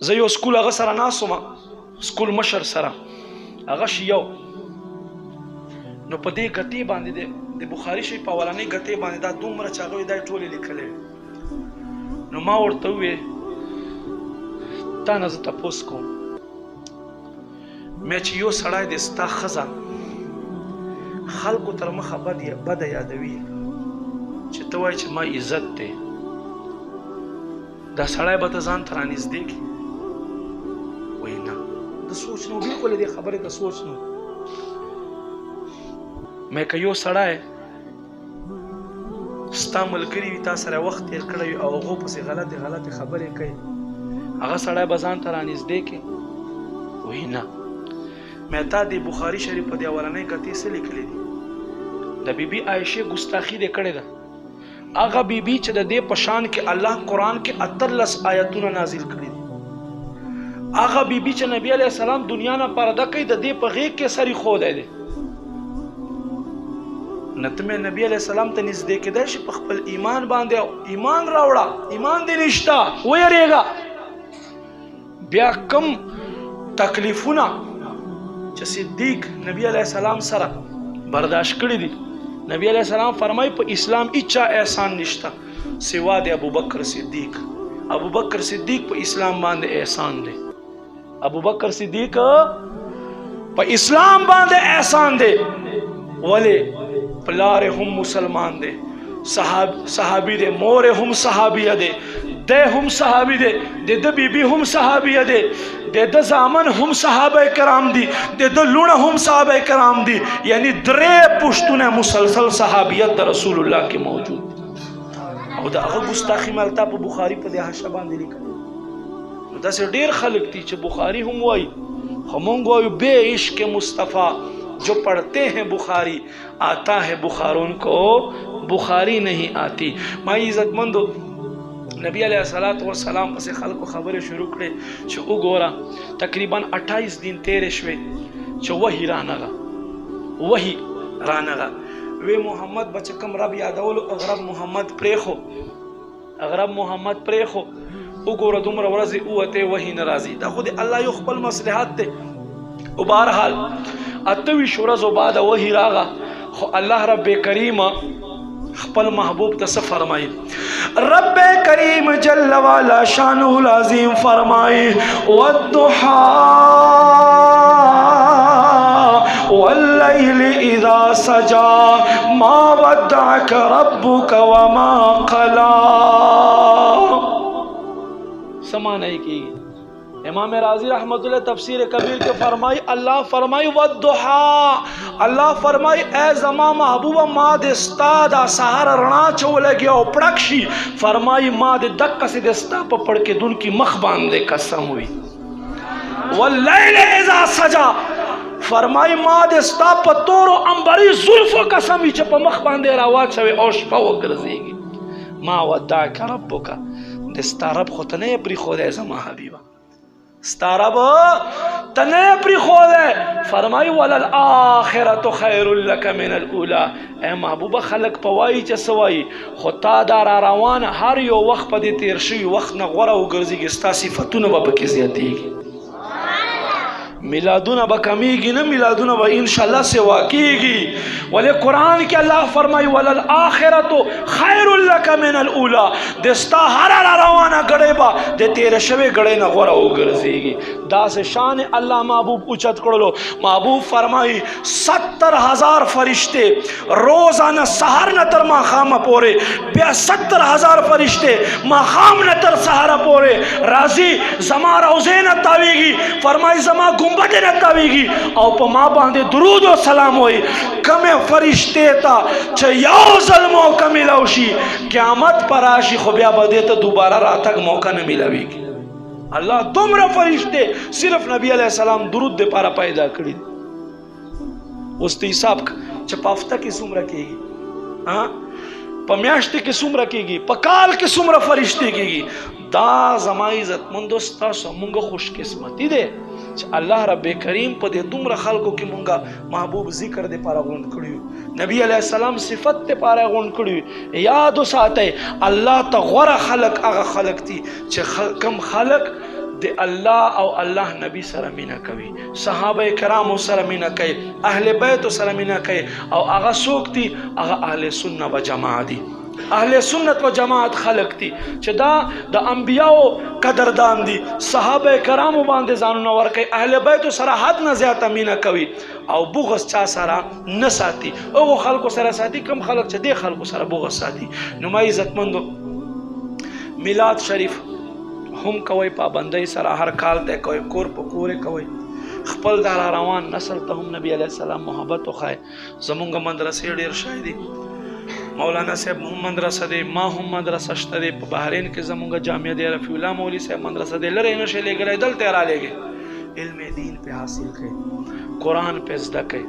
زه یو سکول هغه سره ناست وم، سکول مشر سره هغه شیعه و. نو په دې ګټې باندې د بخاري شریف په اولنۍ ګټې باندې دا دومره چې هغوی دا ټولې لیکلې. نو ما ورته وویې تا نه زه تپوس کوم مې چې یو سړی دی ستا ښځه خلکو تر مخه بده یادوي چې ته وایې چې ما عزت دی، دا سړی به ته ځان ته رانږدې کړي؟ وایي نه. د سوچ نو بلکل دې خبرې ته سوچ نو. مې که یو سړی ستا ملګري وي تا سره وخت تېر کړی وي او هغو پسې غلطې خبرې کوي، هغه سړی به ځان ته رانږدې کړي؟ وایي نه. مې تا د بخاري شریف په دې اولنۍ ګټې څه لیکلي دي؟ د بیبي عایشې ګستاخي دې کړې ده. هغه بیبي چې د دې په شان کې الله قرآن کې 18 آیتونه نازل کړي دي. هغه بیبي چې نبی علیه السلام دنیا نه پرده کوي د دې په غېږ کې سر ایښودی دی. نه ته مې نبی علیه السلام ته نږدې کېدی شي په خپل ایمان باندې ایمان راوړه، ایمان دې نشته ویرېږه. بیا کم تکلیفونه چې صدیق نبی علیه السلام سره برداشت کړي دي، نبی علیہ السلام فرمائی په اسلام اچھا احسان نشتا سوا د ابوبکر صدیق. ابوبکر صدیق په اسلام باندې احسان دی. ابوبکر صدیق په اسلام باندې احسان دی. ولی پلار هم مسلمان دی، صحابی دی، مور هم صحابیه دی، دے هم صحابی دی، د بیبی هم صحابیه دی، د زامن هم صحابه کرام دي، د لونه هم صحابه کرام دي. یعنی درې پښتونه مسلسل صحابیت د رسول الله کې موجود دي. او دا هغه ګستاخي مالتا په بخاري په دې حاشیه باندې لیکل. نو داسې ډېر خلک دي چې بخاري هم وایي، خو موږ وایو بے عشق مصطفیٰ جو پڑھتے ہیں بخاری آتا ہے بخارون کو بخاری نہیں آتی. ما عزت مندو نبی علیہ السلام پسې خلکو خبرې شروع کړې چې وګوره تقریبا 28 دن تیرې شوې چې وحی رانغه وی محمد بچ کم رب یادولو اغرب محمد پرېخو وګوره دومره ورځې اوته وحی ناراضي. دا خو دې الله یو خپل مصلحت دی. او بهرحال 28 ورځو بعد وحی راغه، خو الله رب کریم خپل محبوب ته فرمائی، رب کریم جل والا شانہ العظیم فرمائی والضحى واللیل اذا سجا ما ودعك ربك وما قلا. سمانے کی امام راضی رحمت اللہ تفسیر کبیر کے فرمائی، اللہ فرمائی والضحى، اللہ فرمائی اے زما محبوبہ ما دے ستا دا سہار رنا چو لگیا او پڑکشی، فرمائی ما دے دکا سے دستا پا پڑھ کے دن کی مخ باندے قسم ہوئی. واللیل اذا سجا، فرمائی ما دے ستا پا تور و امبری ظلف و قسم ہوئی چا پا مخ باندے راوات شوی اور شپا و گرزے گی. ما ودعک ربکا، دستا رب خودنے پری خود ہے زما حبیبہ، ستارب تنے پری خود ہے. فرمائی وللآخرت خیر لک من الاولا. اے محبوبہ خلق پوائی چا سوائی خطا دارا روان ہر یو وقت پا دی تیر شوی وقت نغورا و گرزی گی ستا صفتون با پکی زیادی گی. میلادون با کمی گی نا، میلادون با انشاءاللہ سے واقعی گی. ولی قرآن کی اللہ فرمائی وللآخرت خیر لک من الاولا. دستا ہر روانا گڑے با دے تیرے شوے گڑے نغورا ہو گرزے گی. دا سے شان اللہ محبوب اچھت کرلو. محبوب فرمائی 70,000 فرشتے روزانہ سہر نتر ماخام پورے، بیا 70,000 فرشتے ماخام نتر سہر پورے راضی زما روزے نتاوی گی. فرمائی زما گنبد نتاوی گی او پا ما باندے درود و سلام ہوئی. کم فرشتے تا چھے یو ظل موقع ملوشی قیامت پراشی خوبیا بدے تا دوبارہ راتک موقع نہ ملوی گی. اللہ تمرا فرشتے صرف نبی علیہ السلام درود دے پارا پیدا کری. اس تی حساب چھے پافتہ کی سم رکھے گی، پا میاشتے کی سم رکھے گی، پا کال کی سم را فرشتے کی گی. دا زمائی عزت مندستا سو منگا خوش قسمتی دے اللہ رب کریم پا دے دومره خلقو کی منگا محبوب ذکر دے پارا غنڈ کریو، نبی علیہ السلام صفت دے پارا غنڈ کریو. یادو ساتے اللہ تا غور خلق اغا خلق تی چه کم خلق د الله او الله نبی سره مینا کوي، صحابه کرام سره مینا کوي، اهل بیت سره مینا کوي، او هغه څوک دي؟ هغه اهل سنت و جماعت دي. اهل سنت و جماعت خلق دي چې دا د انبیاو قدردان دي، صحابه کرامو باندې ځانونه ورکوي، اهل بیت سره حد نه زیاته مینا کوي، او بغض چا سره نه ساتي. او خلکو سره ساتي کم خلک چې د خلکو سره بغض ساتي. نو ما عزتمندو میلاد شریف هم کوي، پابندۍ سره هر کال ته کوي، کور په کور کوي، خپل د روان نسل ته هم نبی علیه السلام محبت وخای. زمونږ مدرسې ډېر شای دي، مولانا صاحب هم مدرسه دی، ما هم مدرسه شته دی، په بحرین کې زمونږ جامعه دی، رفیع الله مولوي صاحب مدرسه دی، لرې نشي لګلی دلته را لګي، علم دین په حاصل کړي، قرآن په زده کړي.